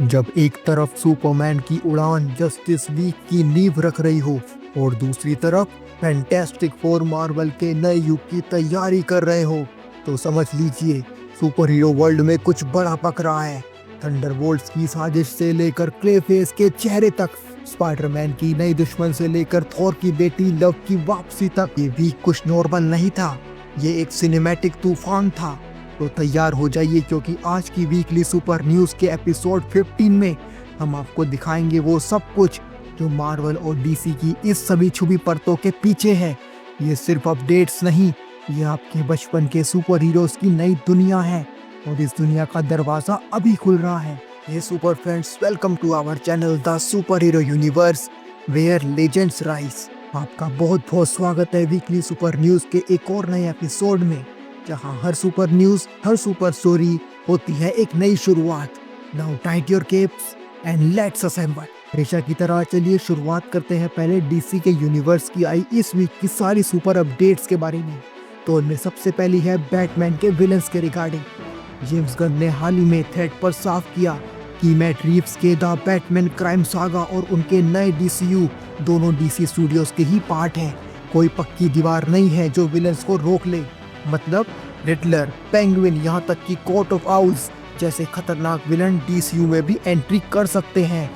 जब एक तरफ सुपरमैन की उड़ान जस्टिस लीग की नींव रख रही हो और दूसरी तरफ फैंटास्टिक फोर मार्वल के नए युग की तैयारी कर रहे हो, तो समझ लीजिए सुपर हीरो वर्ल्ड में कुछ बड़ा पक रहा है। थंडरबोल्ट्स की साजिश से लेकर क्लेफेस के चेहरे तक, स्पाइडरमैन की नई दुश्मन से लेकर थॉर की बेटी लव की वापसी तक, ये वीक कुछ नॉर्मल नहीं था, ये एक सिनेमैटिक तूफान था। तो तैयार हो जाइए, क्योंकि आज की वीकली सुपर न्यूज़ के एपिसोड 15 में हम आपको दिखाएंगे वो सब कुछ जो मार्वल और डीसी की इस सभी छुपी परतों के पीछे है। ये सिर्फ अपडेट्स नहीं, ये आपके बचपन के सुपर हीरोज की नई दुनिया है और इस दुनिया का दरवाजा अभी खुल रहा है। ये super friends, welcome to our channel the superhero universe where legends rise. आपका बहुत बहुत स्वागत है वीकली सुपर न्यूज़ के एक और नए एपिसोड में, जहां हर सुपर न्यूज़, हर सुपर स्टोरी होती है एक नई शुरुआत। Now tight your keeps and let's assemble. हमेशा की तरह चलिए शुरुआत करते हैं पहले डीसी के यूनिवर्स की आई इस वीक की सारी सुपर अपडेट्स के बारे में। तो उनमें सबसे पहली है बैटमैन के विलन्स के रिगार्डिंग। जेम्स गन ने हाल ही में थ्रेड पर साफ किया कि मैट रीव्स के द बैटमैन क्राइम सागा और उनके नए डीसीयू दोनों डीसी स्टूडियोज के ही पार्ट हैं। कोई पक्की दीवार नहीं है जो विलन्स को रोक ले। मतलब रिडलर, पेंगुइन, यहाँ तक कि कोर्ट ऑफ आउल्स जैसे खतरनाक विलन डीसीयू में भी एंट्री कर सकते हैं।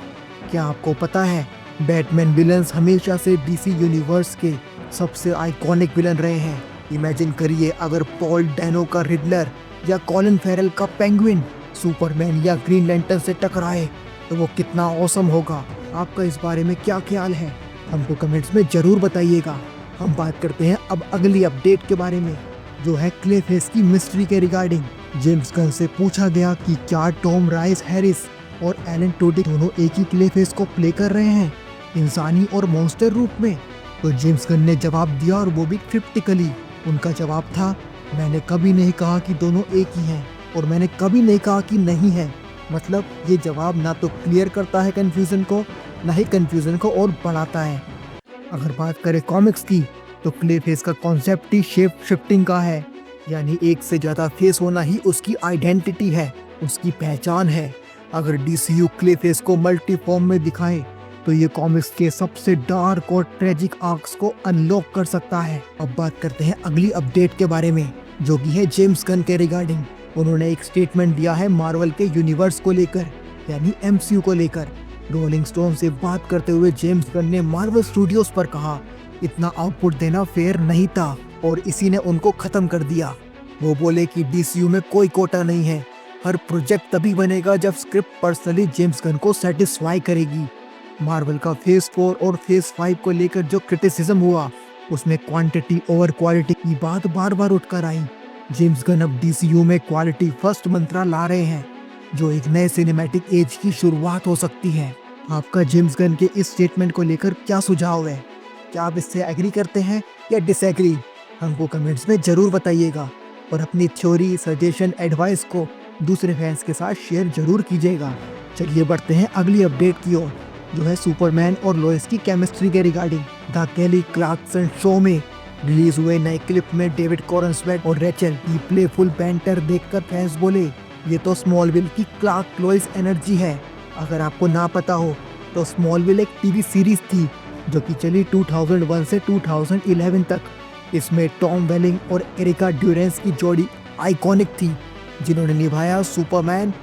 क्या आपको पता है, बैटमैन विलन्स हमेशा से डीसी यूनिवर्स के सबसे आइकॉनिक विलन रहे हैं। इमेजिन करिए, अगर पॉल डैनो का रिडलर या कॉलिन फेरल का पेंगुइन सुपरमैन या ग्रीन लैंटर्न से टकराए तो वो कितना औसम होगा। आपका इस बारे में क्या ख्याल है, हमको कमेंट्स में जरूर बताइएगा। हम बात करते हैं अब अगली अपडेट के बारे में, जो है क्लेफेस की मिस्ट्री के रिगार्डिंग। जेम्स गन से पूछा गया कि क्या टॉम राइस हैरिस और एलन टोडिक दोनों एक ही क्लेफेस को प्ले कर रहे हैं, इंसानी और मॉन्स्टर रूप में। तो जेम्स गन ने जवाब दिया, और वो भी क्रिप्टिकली। उनका जवाब था, मैंने कभी नहीं कहा कि दोनों एक ही हैं और मैंने कभी नहीं कहा कि नहीं है। मतलब ये जवाब ना तो क्लियर करता है कंफ्यूजन को, ना ही कंफ्यूजन को और बढ़ाता है। अगर बात करें कॉमिक्स की, तो क्ले फेस का कॉन्सेप्ट ही शेप शिफ्टिंग का है, यानी एक से ज़्यादा फेस होना ही उसकी आइडेंटिटी है, उसकी पहचान है। अगर डीसीयू क्ले फेस को मल्टी फॉर्म में दिखाए तो ये कॉमिक्स के सबसे डार्क और ट्रेजिक आर्क्स को अनलॉक कर सकता है। अब बात करते हैं अगली अपडेट के बारे में, जो कि है जेम्स गन के रिगार्डिंग। उन्होंने एक स्टेटमेंट दिया है मार्वल के यूनिवर्स को लेकर, यानी एमसीयू को लेकर। रोलिंग स्टोन से बात करते हुए जेम्स गन ने मार्वल स्टूडियोज पर कहा, इतना आउटपुट देना फेयर नहीं था और इसी ने उनको खत्म कर दिया। वो बोले कि डीसीयू में कोई कोटा नहीं है, हर प्रोजेक्ट तभी बनेगा जब स्क्रिप्ट पर्सनली जेम्स गन को सेटिस्फाई करेगी। मार्वल का फेज 4 और फेज 5 को लेकर जो क्रिटिसिज्म हुआ, उसमें क्वांटिटी ओवर क्वालिटी की बात बार बार उठकर आई। जेम्स गन अब डीसीयू में क्वालिटी फर्स्ट मंत्रा ला रहे हैं, जो एक नए सिनेमैटिक एज की शुरुआत हो सकती है। आपका जेम्स गन के इस स्टेटमेंट को लेकर क्या सुझाव है? क्या आप इससे एग्री करते हैं या डिसएग्री? हमको कमेंट्स में जरूर बताइएगा और अपनी थ्योरी, सजेशन, एडवाइस को दूसरे फैंस के साथ शेयर जरूर कीजिएगा। चलिए बढ़ते हैं अगली अपडेट की ओर, जो है सुपरमैन और लोइस की केमिस्ट्री के रिगार्डिंग। द केली क्लार्कसन शो में रिलीज हुए नए क्लिप में डेविड कॉरेंसवेट और रेचल की प्लेफुल बैंटर देखकर फैंस बोले, ये तो स्मॉलविल की क्लार्क लोइस एनर्जी है। अगर आपको ना पता हो तो स्मॉलविल एक टीवी सीरीज थी जो कि चली 2001 से 2011 तक। इसमें टॉम वेलिंग और एरिका ड्यूरेंस की जोड़ी आइकॉनिक थी, जिन्होंने निभाया सुपरमैन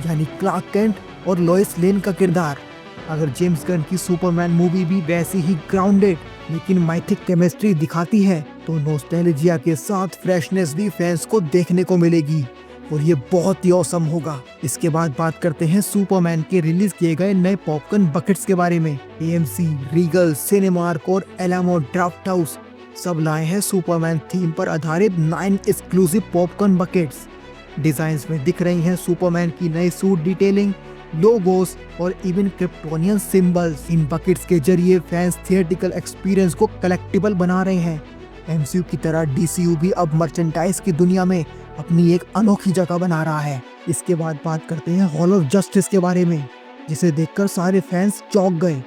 यानी क्लार्क केंट और लोइस लेन का किरदार। अगर जेम्स गन की सुपरमैन मूवी भी वैसी ही ग्राउंडेड लेकिन माइथिक केमिस्ट्री दिखाती है, तो नॉस्टैल्जिया के साथ फ्रेशनेस भी फैंस को देखने को मिलेगी और ये बहुत ही औसम होगा। इसके बाद बात करते हैं सुपरमैन के रिलीज किए गए नए पॉपकॉर्न बकेट्स के बारे में। एएमसी, रीगल, सिनेमार्क और एलामो ड्राफ्ट हाउस सब लाए हैं सुपरमैन थीम पर आधारित 9 एक्सक्लूसिव पॉपकॉर्न बकेट्स। डिजाइन्स में दिख रही हैं सुपरमैन की नई सूट डिटेलिंग, लोगोस और इवन क्रिप्टोनियन सिंबल्स। इन बकेट्स के जरिए फैंस थिएट्रिकल एक्सपीरियंस को कलेक्टिबल बना रहे हैं। एमसीयू की तरह डीसीयू भी अब मर्चेंडाइज की दुनिया में अपनी एक अनोखी जगह बना रहा है। इसके बाद बात करते हैं हॉल ऑफ जस्टिस के बारे में, जिसे देखकर सारे फैंस चौंक गए।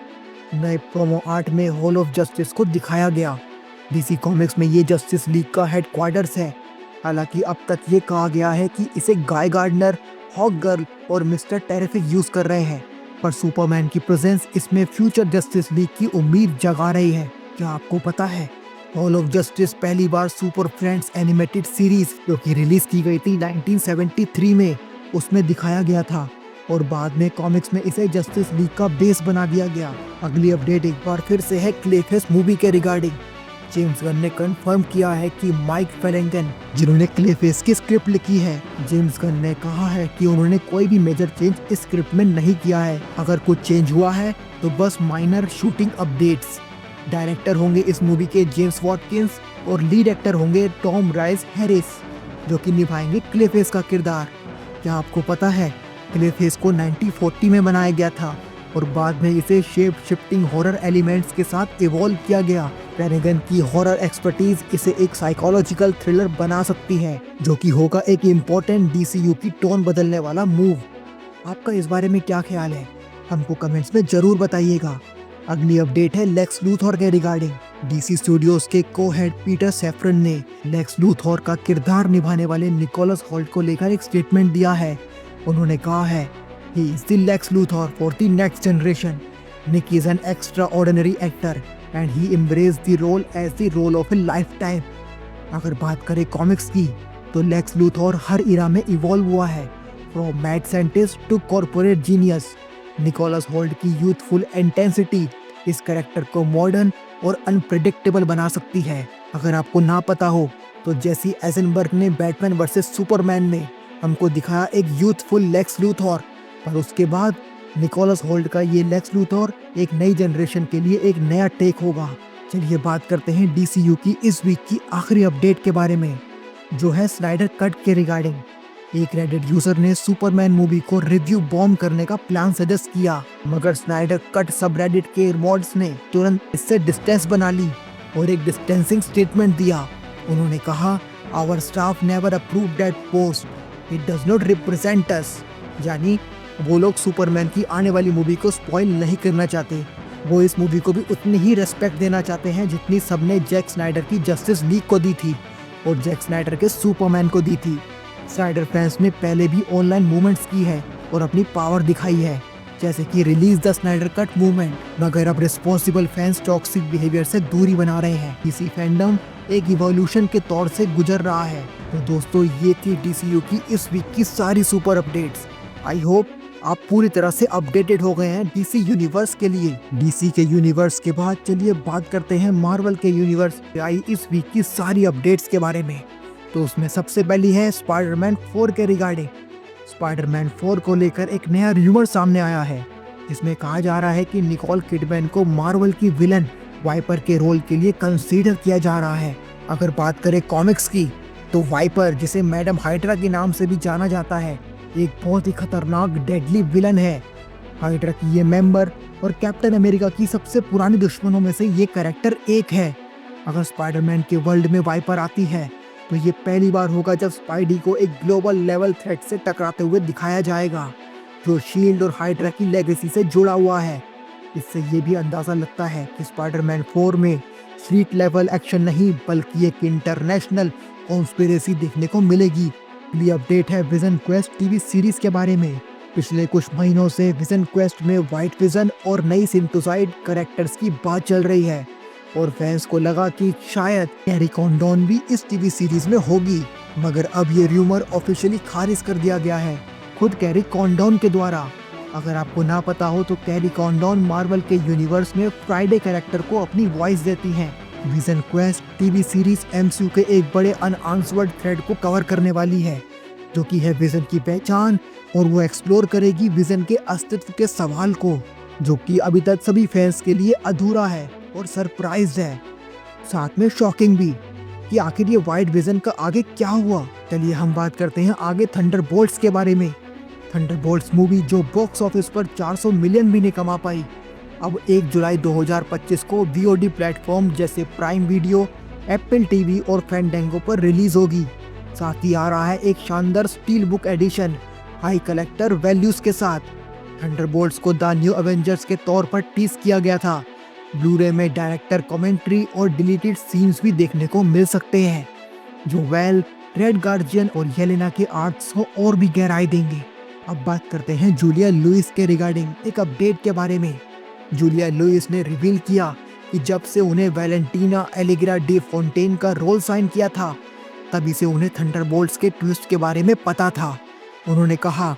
नए प्रोमो आर्ट में हॉल ऑफ जस्टिस को दिखाया गया। डीसी कॉमिक्स में ये जस्टिस लीग का हेडक्वार्टर्स है। हालांकि अब तक ये कहा गया है कि इसे गाय गार्डनर हॉक गर्ल और मिस्टर टेरिफिक यूज कर रहे हैं, पर सुपरमैन की प्रेजेंस इसमें फ्यूचर जस्टिस लीग की उम्मीद जगा रही है। क्या आपको पता है हॉल ऑफ जस्टिस पहली बार सुपर फ्रेंड्स एनिमेटेड सीरीज जो कि रिलीज की गई थी 1973 में, उसमें दिखाया गया था और बाद में कॉमिक्स में इसे जस्टिस लीग का बेस बना दिया गया। अगली अपडेट एक बार फिर से है क्लेफेस मूवी के रिगार्डिंग। जेम्स गन ने कंफर्म किया है कि माइक फेलेंगन, जिन्होंने क्लेफेस की स्क्रिप्ट लिखी है, जेम्स गन ने कहा है कि उन्होंने कोई भी मेजर चेंज इस स्क्रिप्ट में नहीं किया है। अगर कुछ चेंज हुआ है तो बस माइनर शूटिंग अपडेट्स। डायरेक्टर होंगे इस मूवी के जेम्स वॉटकिंस और लीड एक्टर होंगे टॉम राइस हैरिस, जो कि निभाएंगे क्लेफेस का किरदार। क्या आपको पता है क्लेफेस को 1940 में बनाया गया था और बाद में इसे शेप शिफ्टिंग हॉरर एलिमेंट्स के साथ इवॉल्व किया गया। फेनेगन की हॉरर एक्सपर्टीज इसे एक साइकोलॉजिकल थ्रिलर बना सकती है, जो कि होगा एक इम्पोर्टेंट डीसीयू की टोन बदलने वाला मूव। आपका इस बारे में क्या ख्याल है, हमको कमेंट्स में जरूर बताइएगा। अगली अपडेट है लेक्स लूथर के रिगार्डिंग। डीसी स्टूडियोज के को हेड पीटर सैफरन ने लेक्स लूथर का किरदार निभाने वाले निकोलस होल्ट को लेकर एक स्टेटमेंट दिया है। उन्होंने कहा है, He is the Lex Luthor for the next generation. Nick is an extraordinary actor and he embraced the role as the role of a lifetime. अगर बात करें कॉमिक्स की तो लेक्स लूथर हर इरा में इवॉल्व हुआ है, from mad scientist to corporate genius. Nicholas Hoult की youthful intensity इस कैरेक्टर को मॉडर्न और अनप्रेडिक्टेबल बना सकती है। अगर आपको ना पता हो तो जेसी एजनबर्ग ने बैटमैन वर्सेस सुपरमैन में हमको दिखाया एक यूथफुल लेक्स लूथर, पर उसके बाद निकोलस होल्ट का ये लेक्स लूथर एक नई जनरेशन के लिए एक नया टेक होगा। चलिए बात करते हैं डीसीयू की इस वीक की आखिरी अपडेट के बारे में, जो है स्नाइडर कट के रिगार्डिंग। एक रेडिट यूजर ने सुपरमैन मूवी को रिव्यू बॉम्ब करने का प्लान सजेस्ट किया, मगर स्नाइडर कट सबरेडिट के मॉड्स ने तुरंत इससे डिस्टेंस बना ली और एक डिस्टेंसिंग स्टेटमेंट दिया। उन्होंने कहा, our staff never approve that post, it does not represent अस। यानी वो लोग सुपरमैन की आने वाली मूवी को स्पॉइल नहीं करना चाहते, वो इस मूवी को भी उतनी ही रेस्पेक्ट देना चाहते हैं जितनी सबने जैक स्नाइडर की जस्टिस लीग को दी थी और जैक स्नाइडर के सुपरमैन को दी थी। स्नाइडर फैंस ने पहले भी ऑनलाइन मूवमेंट्स की है और अपनी पावर दिखाई है, जैसे कि release the Snyder cut movement, मगर अब रिस्पॉन्सिबल फैंस टॉक्सिक बिहेवियर से दूरी बना रहे हैं। डीसी फैंडम एक इवोल्यूशन के तौर से गुजर रहा है। तो दोस्तों, ये थी डीसीयू की इस वीक की सारी सुपर अपडेट्स। आई होप आप पूरी तरह से अपडेटेड हो गए हैं डीसी यूनिवर्स के लिए। डीसी के यूनिवर्स के बाद चलिए बात करते हैं मार्वल के यूनिवर्स पे आई इस वीक की सारी अपडेट्स के बारे में। तो उसमें सबसे पहली है स्पाइडरमैन 4 के रिगार्डिंग। स्पाइडरमैन 4 को लेकर एक नया रूमर सामने आया है, जिसमें कहा जा रहा है कि निकोल किडमैन को मार्वल की विलन वाइपर के रोल के लिए कंसीडर किया जा रहा है। अगर बात करें कॉमिक्स की तो वाइपर, जिसे मैडम हाइड्रा के नाम से भी जाना जाता है, एक बहुत ही खतरनाक डेडली विलन है। हाइड्रा की ये मेंबर और कैप्टन अमेरिका की सबसे पुरानी दुश्मनों में से ये कैरेक्टर एक है। अगर स्पाइडरमैन के वर्ल्ड में वाइपर आती है तो ये पहली बार होगा जब स्पाइडी को एक ग्लोबल लेवल थ्रेट से टकराते हुए दिखाया जाएगा, जो शील्ड और हाइड्रा की लेगेसी से जुड़ा हुआ है। इससे ये भी अंदाजा लगता है कि स्पाइडरमैन 4 में स्ट्रीट लेवल एक्शन नहीं बल्कि एक इंटरनेशनल कॉन्स्पिरेसी देखने को मिलेगी। अगली अपडेट है विजन क्वेस्ट टीवी सीरीज के बारे में। पिछले कुछ महीनों से विजन क्वेस्ट में व्हाइट विजन और नई सिंथेसाइड कैरेक्टर्स की बात चल रही है और फैंस को लगा कि शायद कैरी कॉन्डोन भी इस टीवी सीरीज में होगी, मगर अब ये रूमर ऑफिशियली खारिज कर दिया गया है खुद कैरी कॉन्डोन के द्वारा। अगर आपको ना पता हो तो कैरी कॉन्डोन मार्वल के यूनिवर्स में फ्राइडे कैरेक्टर को अपनी वॉइस देती हैं। Vision quest TV series MCU के एक बड़े अनआंसर्ड थ्रेड को कवर करने वाली है, जो कि है विजन की पहचान, और वो एक्सप्लोर करेगी विजन के अस्तित्व के सवाल को, जो कि अभी तक सभी फैंस के लिए अधूरा है और सरप्राइज है, साथ में शॉकिंग भी कि आखिर ये व्हाइट विजन का आगे क्या हुआ। चलिए हम बात करते हैं आगे थंडरबोल्ट्स के बारे में। थंडरबोल्ट्स मूवी जो बॉक्स ऑफिस पर 400 मिलियन भी नहीं कमा पाई, अब 1 जुलाई 2025 को वीओडी प्लेटफॉर्म जैसे प्राइम वीडियो, एप्पल टीवी और फैंडैंगो पर रिलीज होगी। साथ ही आ रहा है एक शानदार steel book edition high collector values के साथ। थंडरबोल्ट्स को द न्यू एवेंजर्स के तौर पर टीज किया गया था। ब्लूरे में डायरेक्टर कमेंट्री और डिलीटेड सीन्स भी देखने को मिल सकते हैं, जो वेल, रेड गार्जियन और येलेना के आर्ट्स को और भी गहराई देंगे। अब बात करते हैं जूलिया लुइस के रिगार्डिंग एक अपडेट के बारे में। जूलिया लुइस ने रिवील किया कि जब से उन्हें वैलेंटीना एलिग्रा डी फोंटेन का रोल साइन किया था, तभी से उन्हें थंडरबोल्ट्स के ट्विस्ट के बारे में पता था। उन्होंने कहा,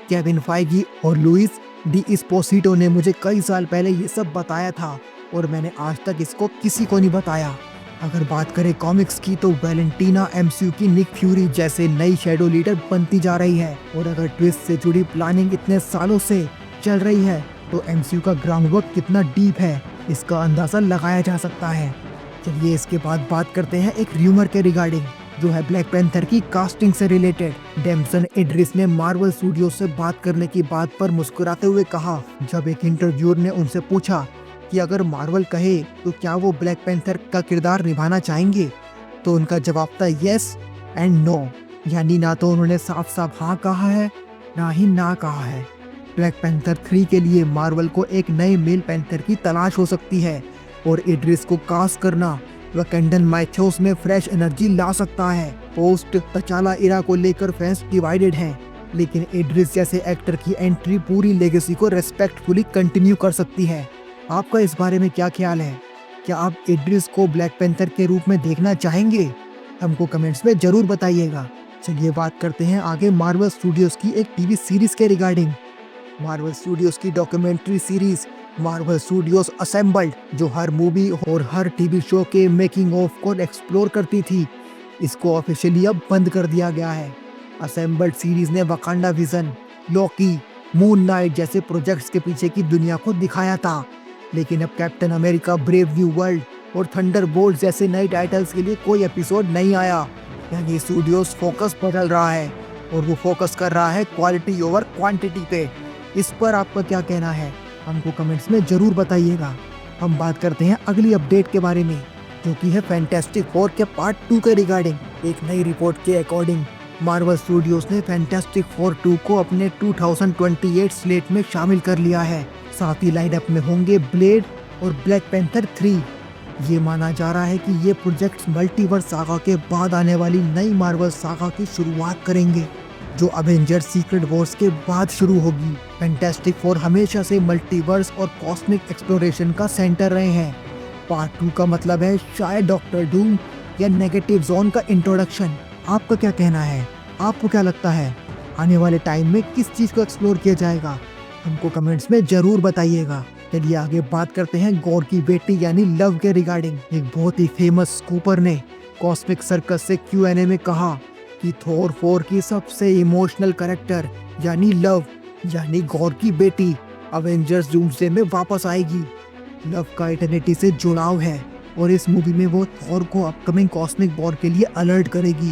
केविन फाइगी और लुइस डी एस्पोसितो ने मुझे कई साल पहले ये सब बताया था और मैंने आज तक इसको किसी को नहीं बताया। अगर बात करें कॉमिक्स की तो वैलेंटीना एमसीयू की निक फ्यूरी जैसे नई शैडो लीडर बनती जा रही है, और अगर ट्विस्ट से जुड़ी प्लानिंग इतने सालों से चल रही है तो एमसीयू का ग्राउंडवर्क कितना डीप है इसका अंदाजा लगाया जा सकता है। चलिए इसके बाद बात करते हैं एक र्यूमर के रिगार्डिंग, जो है ब्लैक पैंथर की कास्टिंग से रिलेटेड। डेमसन इड्रिस ने मार्वल स्टूडियो से बात करने की बात पर मुस्कुराते हुए कहा, जब एक इंटरव्यूअर ने उनसे पूछा कि अगर मार्वल कहे तो क्या वो ब्लैक पैंथर का किरदार निभाना चाहेंगे, तो उनका जवाब था यस एंड नो, यानी ना तो उन्होंने साफ साफ हाँ कहा है ना ही ना कहा है। ब्लैक पैंथर 3 के लिए मार्वल को एक नए मेल पैंथर की तलाश हो सकती है और इड्रिस को कास्ट करना वैकेंडन माइथोस में फ्रेश एनर्जी ला सकता है। पोस्ट तचाला इरा को लेकर फैंस डिवाइडेड हैं, लेकिन इड्रिस जैसे एक्टर की एंट्री पूरी लेगेसी को रेस्पेक्टफुली कंटिन्यू कर सकती है। आपका इस बारे में क्या ख्याल है? क्या आप इड्रिस को ब्लैक पैंथर के रूप में देखना चाहेंगे? हमको कमेंट्स में जरूर बताइएगा। चलिए बात करते हैं आगे मार्वल स्टूडियोज की एक टीवी सीरीज के रिगार्डिंग। मार्वल स्टूडियोज की documentary series Marvel studios assembled, जो हर मूवी और हर टीवी शो के मेकिंग ऑफ को एक्सप्लोर करती थी, इसको ऑफिशियली अब बंद कर दिया गया है। असेंबल्ड सीरीज ने वकांडा विजन, लोकी, मून नाइट जैसे प्रोजेक्ट्स के पीछे की दुनिया को दिखाया था, लेकिन अब captain America brave new world और थंडरबोल्ट्स जैसे नए टाइटल्स के लिए कोई एपिसोड नहीं आया। यानी स्टूडियोज फोकस बदल रहा है और वो फोकस कर रहा है क्वालिटी ओवर क्वांटिटी पे। इस पर आपका क्या कहना है? हमको कमेंट्स में जरूर बताइएगा। हम बात करते हैं अगली अपडेट के बारे में, जो कि है फैंटास्टिक फोर के पार्ट 2 के रिगार्डिंग। एक नई रिपोर्ट के अकॉर्डिंग मार्वल स्टूडियोज ने फैंटास्टिक फोर 2 को अपने 2028 स्लेट में शामिल कर लिया है। साथ ही लाइनअप में होंगे ब्लेड और ब्लैक पैंथर 3। ये माना जा रहा है कि ये प्रोजेक्ट्स मल्टीवर्स सागा के बाद आने वाली नई मार्वल सागा की शुरुआत करेंगे, जो अवेंजर्स सीक्रेट वॉर्स के बाद शुरू होगी। फैंटास्टिक फोर हमेशा से मल्टीवर्स और कॉस्मिक एक्सप्लोरेशन का सेंटर रहे हैं। पार्ट 2 का मतलब है शायद डॉक्टर डूम या नेगेटिव जोन का इंट्रोडक्शन। आपका क्या कहना है? आपको क्या लगता है आने वाले टाइम में किस चीज को एक्सप्लोर किया जाएगा? हमको कमेंट्स में जरूर बताइएगा। चलिए आगे बात करते हैं गॉर की बेटी यानी लव के रिगार्डिंग। एक बहुत ही फेमस स्कूपर ने कॉस्मिक सर्कस से Q&A में कहा कि थोर 4 की सबसे इमोशनल कैरेक्टर यानी लव यानी गॉर की बेटी अवेंजर्स डूम्सडे में वापस आएगी। लव का इटर्निटी से जुड़ाव है और इस मूवी में वो थोर को अपकमिंग कॉस्मिक वॉर के लिए अलर्ट करेगी।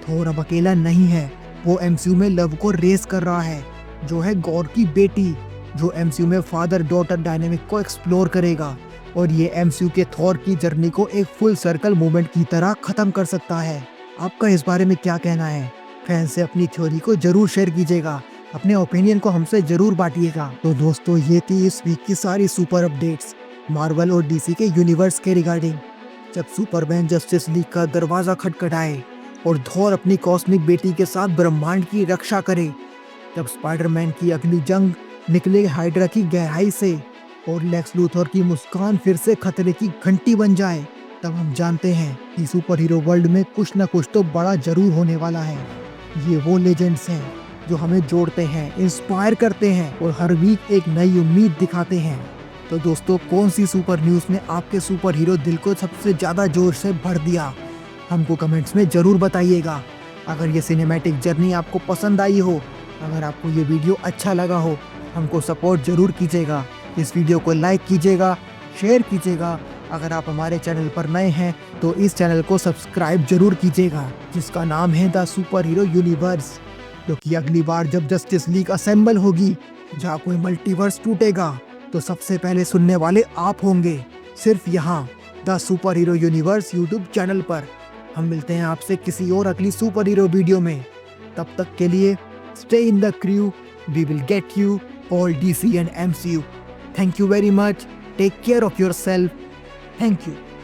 थोर अब अकेला नहीं है, वो एमसीयू में लव को रेस कर रहा है, जो है गॉर की बेटी, जो एमसीयू में फादर डॉटर डायनेमिक को एक्सप्लोर करेगा और ये एमसीयू के थोर की जर्नी को एक फुल सर्कल मूवमेंट की तरह खत्म कर सकता है। आपका इस बारे में क्या कहना है? फैंस से अपनी थ्योरी को जरूर शेयर कीजिएगा, अपने ओपिनियन को हमसे जरूर बांटिएगा। तो दोस्तों ये थी इस वीक की सारी सुपर अपडेट्स मार्वल और डीसी के यूनिवर्स के रिगार्डिंग। जब सुपरमैन जस्टिस लीग का दरवाजा खटखटाए और थोर अपनी कॉस्मिक बेटी के साथ ब्रह्मांड की रक्षा करे, जब स्पाइडरमैन की अगली जंग निकले हाइड्रा की गहराई से और लेक्स लूथर की मुस्कान फिर से खतरे की घंटी बन जाए, तब हम जानते हैं कि सुपर हीरो वर्ल्ड में कुछ न कुछ तो बड़ा जरूर होने वाला है। ये वो लेजेंड्स हैं जो हमें जोड़ते हैं, इंस्पायर करते हैं और हर वीक एक नई उम्मीद दिखाते हैं। तो दोस्तों कौन सी सुपर न्यूज़ ने आपके सुपर हीरो दिल को सबसे ज़्यादा जोर से भर दिया? हमको कमेंट्स में ज़रूर बताइएगा। अगर ये सिनेमैटिक जर्नी आपको पसंद आई हो, अगर आपको ये वीडियो अच्छा लगा हो, हमको सपोर्ट जरूर कीजिएगा। इस वीडियो को लाइक कीजिएगा, शेयर कीजिएगा। अगर आप हमारे चैनल पर नए हैं तो इस चैनल को सब्सक्राइब जरूर कीजिएगा, जिसका नाम है द सुपर हीरो यूनिवर्स। क्योंकि अगली बार जब जस्टिस लीग असेंबल होगी, जहाँ कोई मल्टीवर्स टूटेगा, तो सबसे पहले सुनने वाले आप होंगे, सिर्फ यहाँ the superhero universe YouTube channel पर। हम मिलते हैं आपसे किसी और अगली सुपर हीरो वीडियो में। तब तक के लिए stay in the crew, we will get you all DC and MCU. Thank you very much. Take care of yourself. Thank you.